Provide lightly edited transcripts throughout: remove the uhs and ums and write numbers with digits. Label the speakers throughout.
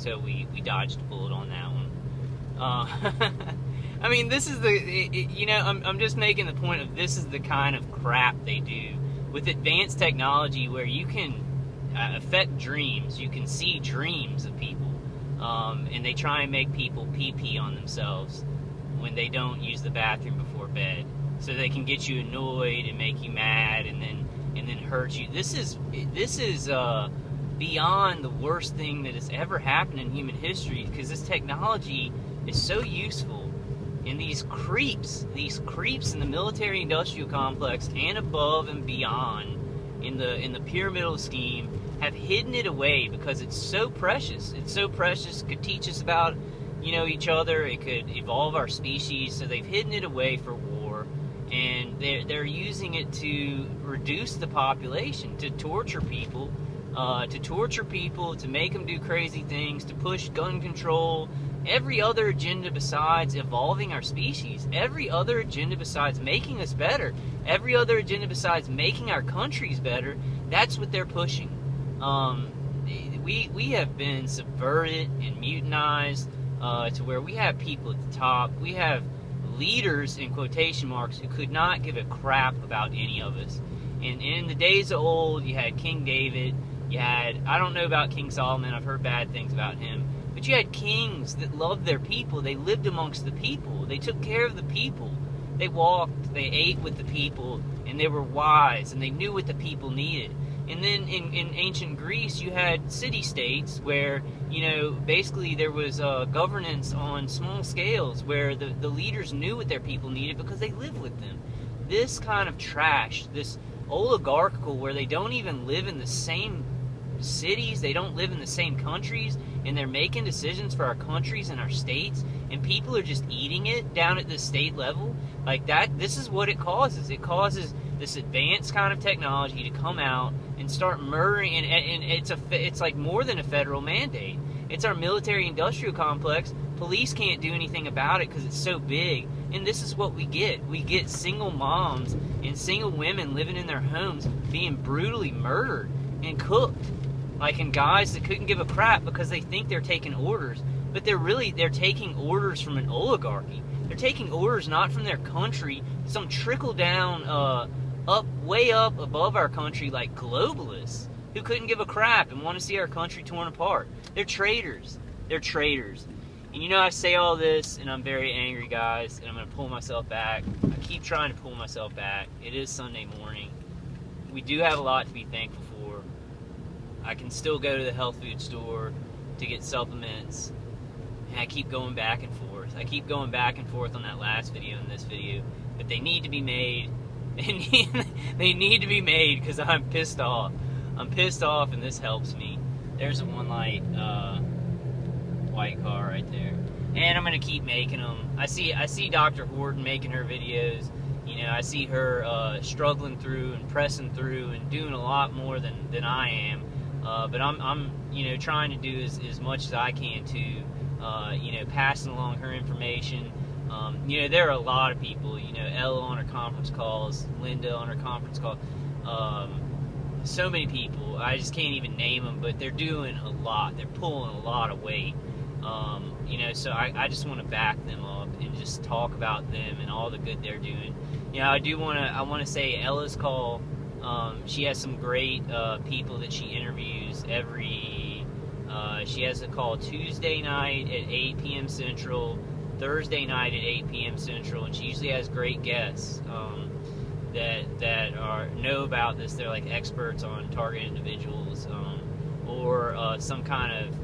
Speaker 1: so we dodged a bullet on that one. I mean, this is I'm just making the point of this is the kind of crap they do with advanced technology where you can affect dreams. You can see dreams of people, and they try and make people pee on themselves when they don't use the bathroom before bed, so they can get you annoyed and make you mad and then hurt you. This is beyond the worst thing that has ever happened in human history, because this technology is so useful. And these creeps in the military-industrial complex and above and beyond in the pyramidal scheme have hidden it away because it's so precious. It's so precious. It could teach us about, each other. It could evolve our species. So they've hidden it away for war, and they're using it to reduce the population, to torture people, to make them do crazy things, to push gun control. Every other agenda besides evolving our species, every other agenda besides making us better, every other agenda besides making our countries better, that's what they're pushing. We have been subverted and mutinized to where we have people at the top. We have leaders, in quotation marks, who could not give a crap about any of us. And in the days of old, you had King David, you had, I don't know about King Solomon, I've heard bad things about him, but you had kings that loved their people. They lived amongst the people. They took care of the people. They walked, they ate with the people, and they were wise, and they knew what the people needed. And then in ancient Greece, you had city-states where, basically there was governance on small scales where the leaders knew what their people needed because they lived with them. This kind of trash, this oligarchical, where they don't even live in the same cities, they don't live in the same countries, and they're making decisions for our countries and our states, and people are just eating it down at the state level like that. This is what it causes. It causes this advanced kind of technology to come out and start murdering, and it's like more than a federal mandate. It's our military-industrial complex. Police can't do anything about it because it's so big, and this is what we get. We get single moms and single women living in their homes being brutally murdered and cooked, and guys that couldn't give a crap because they think they're taking orders, but they're taking orders from an oligarchy. They're taking orders not from their country, some trickle down, way up above our country, like globalists who couldn't give a crap and want to see our country torn apart. They're traitors. They're traitors. And I say all this, and I'm very angry, guys, and I'm going to pull myself back. I keep trying to pull myself back. It is Sunday morning. We do have a lot to be thankful for. I can still go to the health food store to get supplements, and I keep going back and forth. I keep going back and forth on that last video and this video, but they need to be made. They need to be made because I'm pissed off. I'm pissed off, and this helps me. There's a one light white car right there, and I'm gonna keep making them. I see Dr. Horton making her videos. I see her struggling through and pressing through and doing a lot more than I am. But I'm trying to do as much as I can to passing along her information. There are a lot of people, Ella on her conference calls, Linda on her conference call, so many people, I just can't even name them, but they're doing a lot, they're pulling a lot of weight, so I just want to back them up and just talk about them and all the good they're doing. I want to say Ella's call, she has some great people that she interviews she has a call Tuesday night at 8 p.m. Central, Thursday night at 8 p.m. Central, and she usually has great guests that know about this. They're like experts on target individuals, or some kind of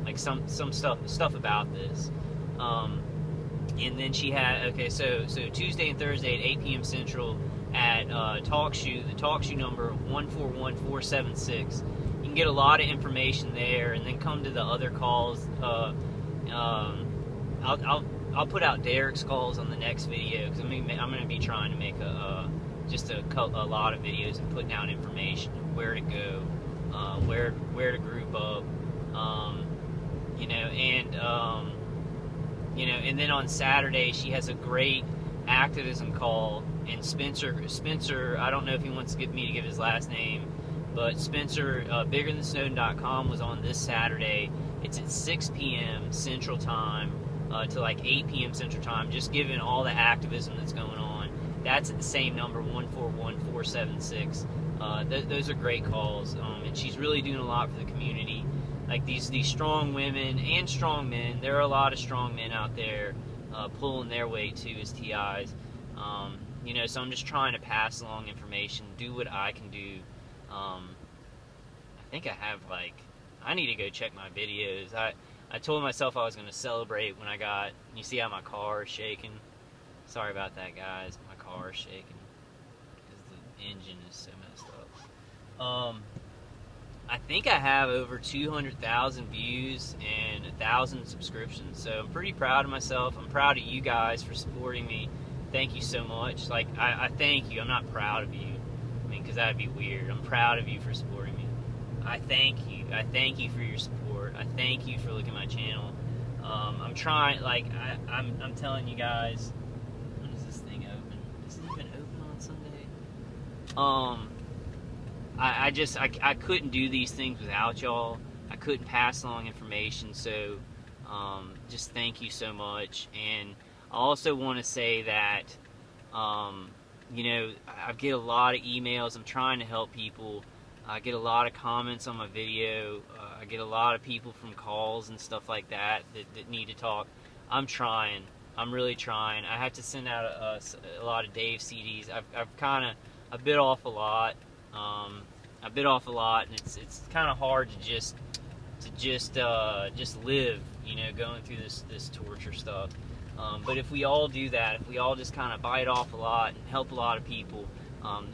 Speaker 1: like some stuff about this. And then she had so Tuesday and Thursday at 8 p.m. Central at the TalkShoe number 141476. You can get a lot of information there, and then come to the other calls. I'll put out Derek's calls on the next video because I'm going to be trying to make a lot of videos and putting out information of where to go, where to group up, and then on Saturday she has a great activism call, and Spencer, I don't know if he wants to get me to give his last name, But Spencer, biggerthansnowden.com was on this Saturday. It's at 6 p.m. Central Time to like 8 p.m. Central Time, just given all the activism that's going on. That's at the same number, 141-476. Those are great calls, and she's really doing a lot for the community. Like these strong women and strong men, there are a lot of strong men out there pulling their weight too as TIs. You know, so I'm just trying to pass along information, do what I can do. I think I have, like, I need to go check my videos. I told myself I was going to celebrate when I got, you see how my car is shaking? Sorry about that, guys. My car is shaking because the engine is so messed up. I think I have over 200,000 views and 1,000 subscriptions, so I'm pretty proud of myself. I'm proud of you guys for supporting me. Thank you so much. Like, I thank you. I'm not proud of you. I mean, because that would be weird. I'm proud of you for supporting me. I thank you. I thank you for your support. I thank you for looking at my channel. I'm trying, like, I'm telling you guys, when is this thing open? Is it even open on Sunday? I couldn't do these things without y'all. I couldn't pass along information, so just thank you so much. And I also want to say that, you know, I get a lot of emails. I'm trying to help people. I get a lot of comments on my video. I get a lot of people from calls and stuff like that that need to talk. I'm trying. I'm really trying. I have to send out a lot of Dave CDs. I bit off a lot. I bit off a lot, and it's kind of hard to just live, you know, going through this torture stuff. But if we all do that, if we all just kind of bite off a lot and help a lot of people,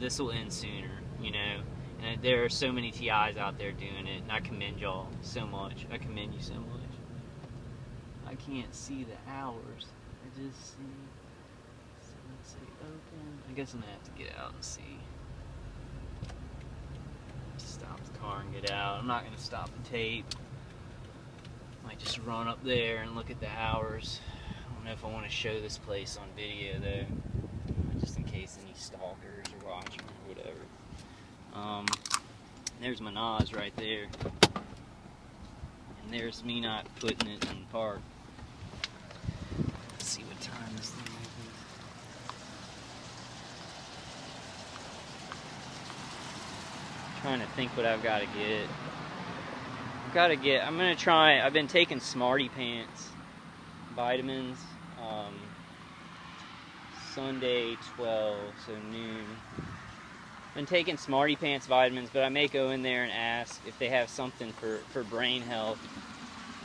Speaker 1: this will end sooner, you know. And there are so many TIs out there doing it, and I commend y'all so much. I commend you so much. I can't see the hours. I just see. So let's see, open. I guess I'm gonna have to get out and see. Stop the car and get out. I'm not gonna stop the tape. Might just run up there and look at the hours. I don't know if I want to show this place on video though, just in case any stalkers are watching or whatever. There's my Nas right there, and there's me not putting it in the park. Let's see what time this thing opens. Trying to think what I've got to get. I'm gonna try. I've been taking Smarty Pants vitamins. Sunday 12, so noon. Been taking Smarty Pants vitamins, but I may go in there and ask if they have something for brain health.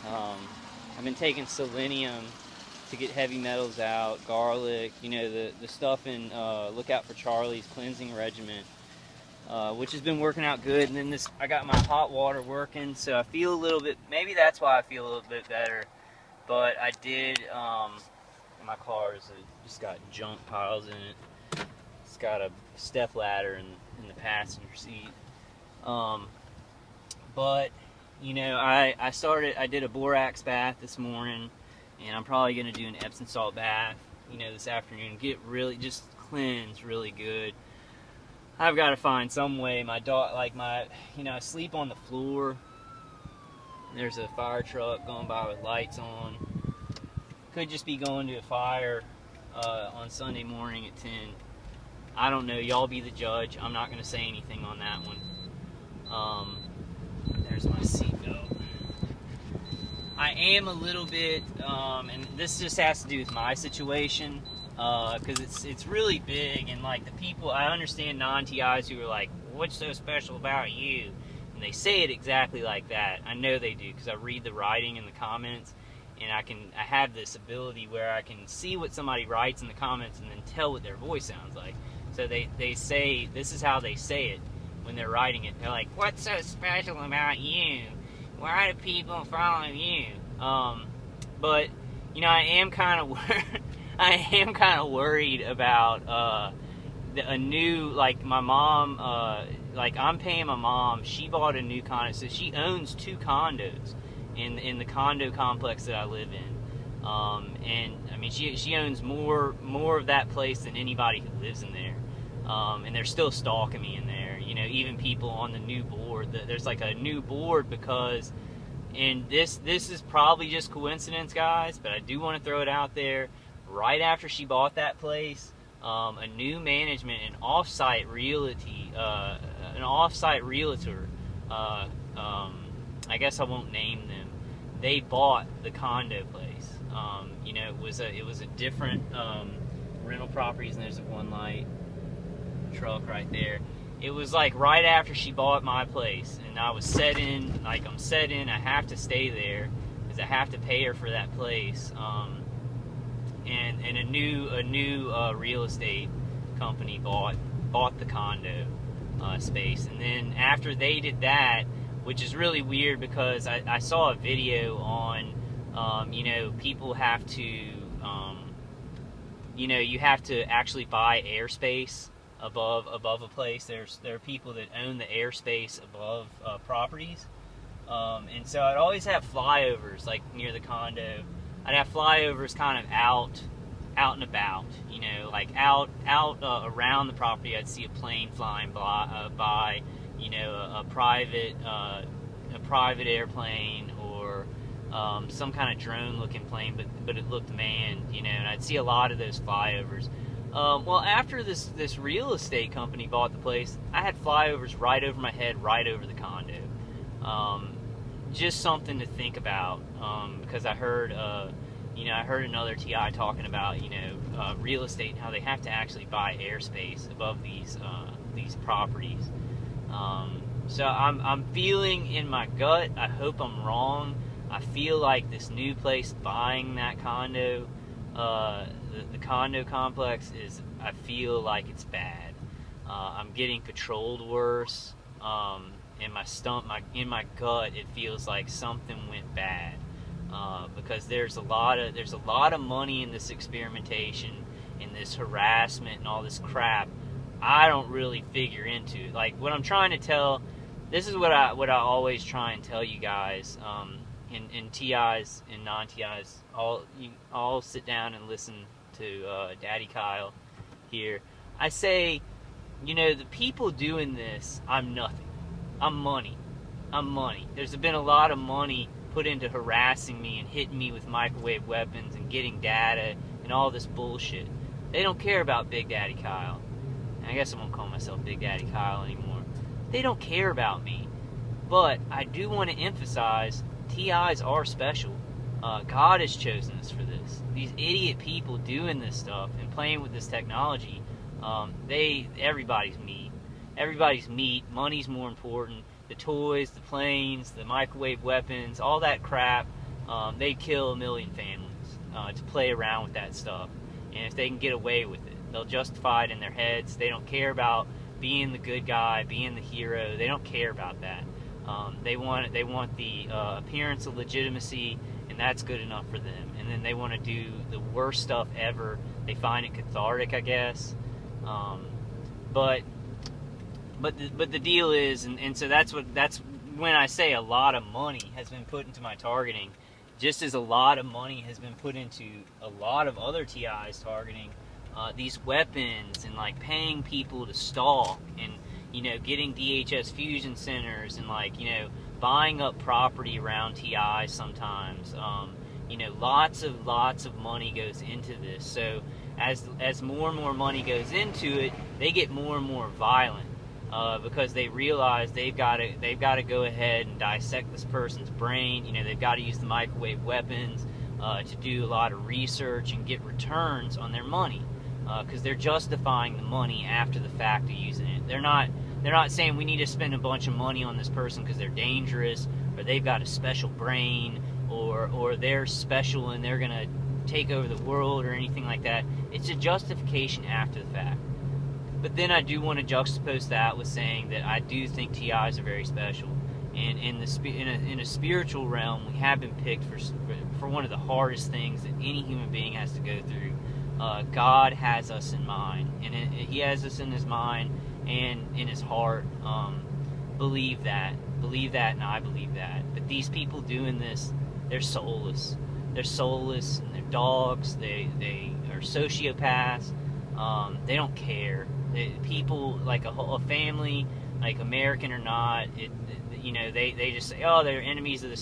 Speaker 1: I've been taking selenium to get heavy metals out, garlic, you know, the stuff in Look Out for Charlie's cleansing regimen, which has been working out good. And then I got my hot water working, so I feel a little bit, maybe that's why I feel a little bit better. But I did, my car just got junk piles in it. It's got a step ladder in the passenger seat. But, you know, I did a borax bath this morning, and I'm probably going to do an Epsom salt bath, you know, this afternoon. Just cleanse really good. I've got to find some way. My dog, you know, I sleep on the floor. There's a fire truck going by with lights on. Could just be going to a fire on Sunday morning at 10. I don't know. Y'all be the judge. I'm not going to say anything on that one. There's my seatbelt. I am a little bit, and this just has to do with my situation, because it's really big, and like the people, I understand non-TIs who are like, what's so special about you? And they say it exactly like that. I know they do, because I read the writing in the comments, and I have this ability where I can see what somebody writes in the comments and then tell what their voice sounds like. So they say, this is how they say it when they're writing it. They're like, what's so special about you? Why do people follow you? But, you know, I am kind of worried about a new, like my mom, like I'm paying my mom. She bought a new condo, so she owns 2 condos in the condo complex that I live in. And I mean, she owns more of that place than anybody who lives in there. And they're still stalking me in there. even people on the new board. There's like a new board because, and this is probably just coincidence, guys, but I do want to throw it out there. Right after she bought that place, a new management, an off-site realtor, I guess I won't name them. They bought the condo place. It was a different rental properties, and there's a one light truck right there. It was like right after she bought my place, and I was set in. I have to stay there because I have to pay her for that place. And a new real estate company bought the condo space, and then after they did that, which is really weird because I saw a video on, people have to, you have to actually buy airspace above a place. There are people that own the airspace above properties, and so I'd always have flyovers like near the condo. I'd have flyovers kind of out and about, like out around the property. I'd see a plane flying by, a private airplane or some kind of drone-looking plane, but it looked manned, and I'd see a lot of those flyovers. Well, after this real estate company bought the place, I had flyovers right over my head, right over the condo. Just something to think about, because I heard another TI talking about, real estate and how they have to actually buy airspace above these properties. So I'm feeling in my gut, I hope I'm wrong, I feel like this new place buying that condo, the condo complex, I feel like it's bad. I'm getting controlled worse. In my gut, it feels like something went bad. Because there's a lot of money in this experimentation, in this harassment and all this crap. I don't really figure into. Like, what I'm trying to tell, this is what I always try and tell you guys, in TIs and non-TIs. I'll sit down and listen to Daddy Kyle here. I say, the people doing this, I'm nothing. I'm money. There's been a lot of money put into harassing me and hitting me with microwave weapons and getting data and all this bullshit. They don't care about Big Daddy Kyle. I guess I won't call myself Big Daddy Kyle anymore. They don't care about me. But I do want to emphasize, TIs are special. God has chosen us for this. These idiot people doing this stuff and playing with this technology, everybody's meat. Everybody's meat. Money's more important. The toys, the planes, the microwave weapons, all that crap, they kill a million families to play around with that stuff. And if they can get away with it, they'll justify it in their heads. They don't care about being the good guy, being the hero. They don't care about that. They want the appearance of legitimacy, and that's good enough for them. And then they want to do the worst stuff ever. They find it cathartic, I guess. But the deal is, and so that's when I say a lot of money has been put into my targeting, just as a lot of money has been put into a lot of other TIs targeting these weapons and like paying people to stalk and getting DHS fusion centers and buying up property around TIs sometimes. Lots of money goes into this. So as more and more money goes into it, they get more and more violent. Because they realize they've got to go ahead and dissect this person's brain. They've got to use the microwave weapons to do a lot of research and get returns on their money, because they're justifying the money after the fact of using it. They're not saying we need to spend a bunch of money on this person because they're dangerous or they've got a special brain or they're special and they're gonna take over the world or anything like that. It's a justification after the fact. But then I do want to juxtapose that with saying that I do think TIs are very special, and in a spiritual realm, we have been picked for one of the hardest things that any human being has to go through. God has us in mind, and He has us in His mind and in His heart. Believe that, and I believe that. But these people doing this, they're soulless. They're soulless, and they're dogs. They are sociopaths. They don't care. People, like a family like American or not, they just say, oh, they're enemies of the